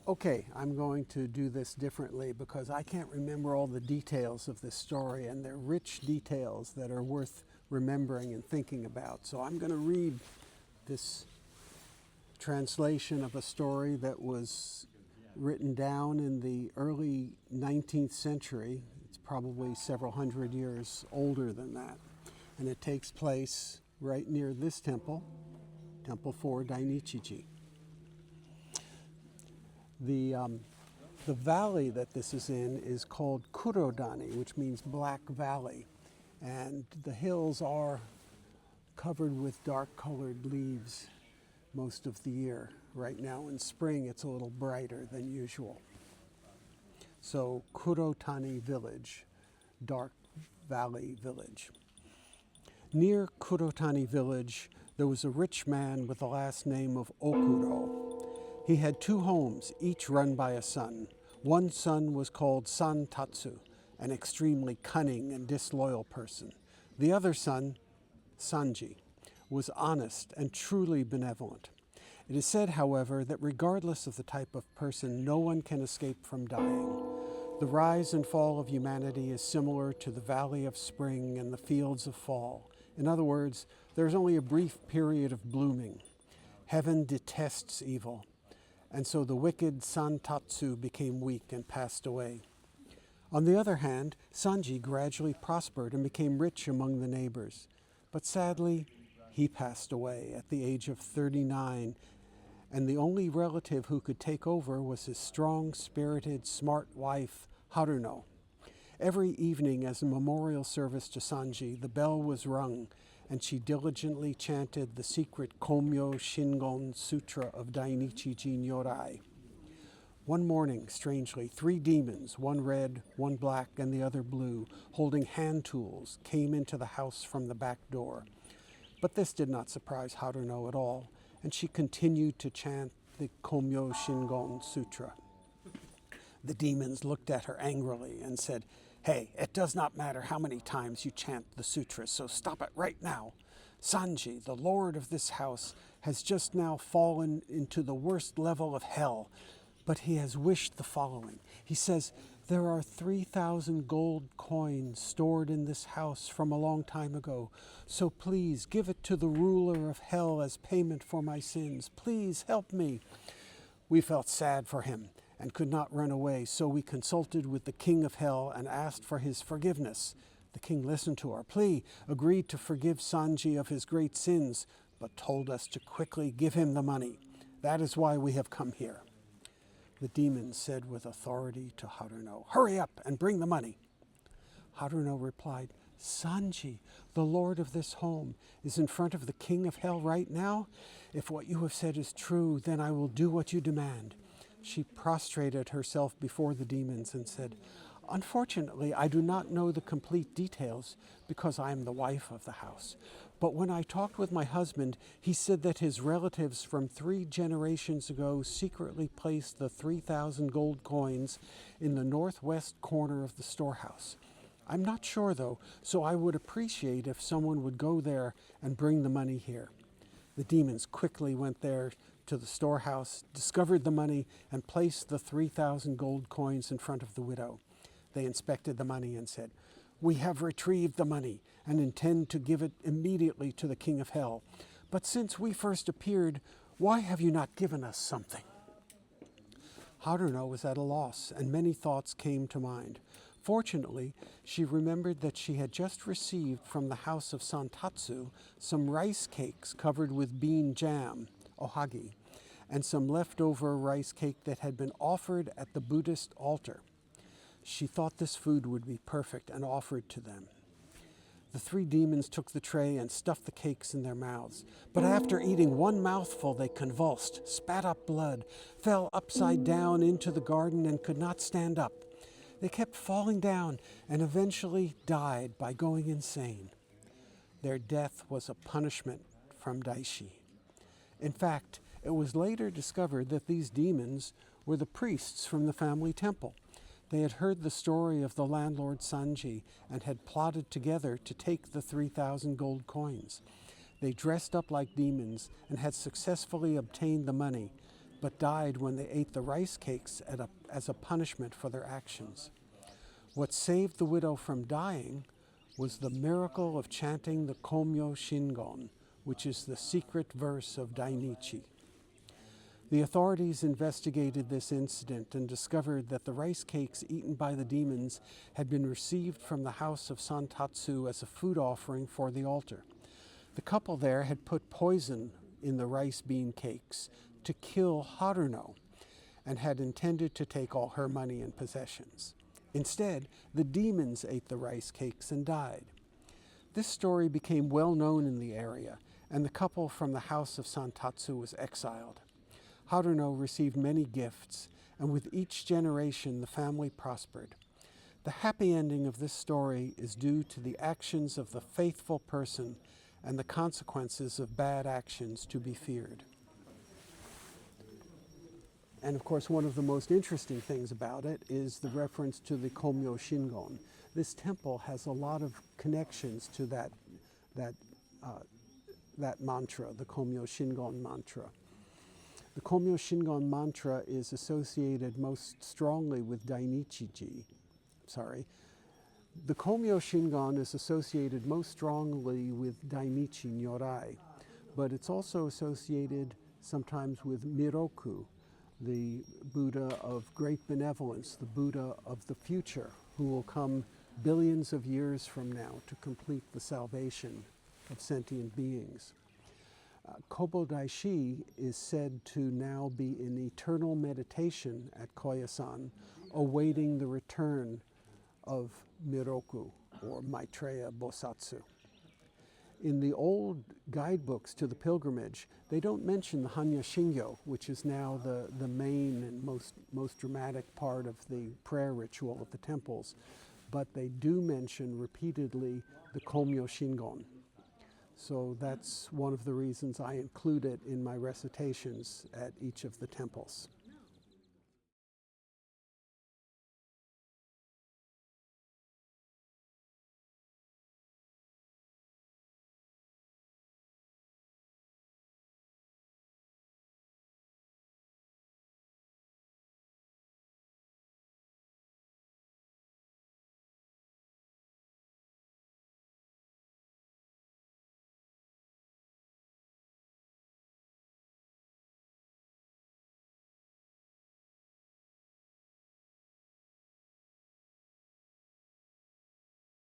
Okay, I'm going to do this differently because I can't remember all the details of this story, and they're rich details that are worth remembering and thinking about. So I'm going to read this translation of a story that was written down in the early 19th century. It's probably several hundred years older than that. And it takes place right near this temple, Temple 4 Dainichiji. The valley that this is in is called Kurodani, which means Black Valley. And the hills are covered with dark colored leaves most of the year. Right now in spring, it's a little brighter than usual. So Kurotani Village, Dark Valley Village. Near Kurotani Village, there was a rich man with the last name of Okuro. He had two homes, each run by a son. One son was called Santatsu, an extremely cunning and disloyal person. The other son, Sanji, was honest and truly benevolent. It is said, however, that regardless of the type of person, no one can escape from dying. The rise and fall of humanity is similar to the valley of spring and the fields of fall. In other words, there's only a brief period of blooming. Heaven detests evil, and so the wicked Santatsu became weak and passed away. On the other hand, Sanji gradually prospered and became rich among the neighbors. But sadly, he passed away at the age of 39, and the only relative who could take over was his strong-spirited, smart wife, Haruno. Every evening as a memorial service to Sanji, the bell was rung, and she diligently chanted the secret Komyo Shingon Sutra of Dainichiji Nyorai. One morning, strangely, three demons, one red, one black, and the other blue, holding hand tools, came into the house from the back door. But this did not surprise Haruno at all, and she continued to chant the Komyo Shingon Sutra. The demons looked at her angrily and said, "Hey, it does not matter how many times you chant the sutra, so stop it right now. Sanji, the lord of this house, has just now fallen into the worst level of hell, but he has wished the following. He says, there are 3,000 gold coins stored in this house from a long time ago, so please give it to the ruler of hell as payment for my sins. Please help me." We felt sad for him and could not run away, so we consulted with the king of hell and asked for his forgiveness. The king listened to our plea, agreed to forgive Sanji of his great sins, but told us to quickly give him the money. That is why we have come here. The demon said with authority to Haruno, "Hurry up and bring the money." Haruno replied, "Sanji, the lord of this home, is in front of the king of hell right now. If what you have said is true, then I will do what you demand." She prostrated herself before the demons and said, "Unfortunately, I do not know the complete details because I am the wife of the house. But when I talked with my husband, he said that his relatives from 3 generations ago secretly placed the 3,000 gold coins in the northwest corner of the storehouse. I'm not sure, though, so I would appreciate if someone would go there and bring the money here." The demons quickly went there to the storehouse, discovered the money, and placed the 3,000 gold coins in front of the widow. They inspected the money and said, "We have retrieved the money and intend to give it immediately to the king of hell. But since we first appeared, why have you not given us something?" Haruno was at a loss, and many thoughts came to mind. Fortunately, she remembered that she had just received from the house of Santatsu some rice cakes covered with bean jam, ohagi, and some leftover rice cake that had been offered at the Buddhist altar. She thought this food would be perfect and offered to them. The 3 demons took the tray and stuffed the cakes in their mouths. But after eating one mouthful, they convulsed, spat up blood, fell upside down into the garden, and could not stand up. They kept falling down and eventually died by going insane. Their death was a punishment from Daishi. In fact, it was later discovered that these demons were the priests from the family temple. They had heard the story of the landlord Sanji and had plotted together to take the 3,000 gold coins. They dressed up like demons and had successfully obtained the money. but died when they ate the rice cakes as a punishment for their actions. What saved the widow from dying was the miracle of chanting the Komyo Shingon, which is the secret verse of Dainichi. The authorities investigated this incident and discovered that the rice cakes eaten by the demons had been received from the house of Santatsu as a food offering for the altar. The couple there had put poison in the rice bean cakes to kill Haruno and had intended to take all her money and possessions. Instead, the demons ate the rice cakes and died. This story became well known in the area, and the couple from the house of Santatsu was exiled. Haruno received many gifts, and with each generation the family prospered. The happy ending of this story is due to the actions of the faithful person and the consequences of bad actions to be feared. And of course, one of the most interesting things about it is the reference to the Komyo Shingon. This temple has a lot of connections to that mantra, the Komyo Shingon mantra. The Komyo Shingon mantra is associated most strongly with Dainichi-ji. The Komyo Shingon is associated most strongly with Dainichi Nyorai, but it's also associated sometimes with Miroku, the Buddha of great benevolence, the Buddha of the future, who will come billions of years from now to complete the salvation of sentient beings. Kobo Daishi is said to now be in eternal meditation at Koyasan, awaiting the return of Miroku, or Maitreya Bosatsu. In the old guidebooks to the pilgrimage, they don't mention the Hanya Shingyo, which is now the main and most dramatic part of the prayer ritual of the temples, but they do mention repeatedly the Komyo Shingon. So that's one of the reasons I include it in my recitations at each of the temples.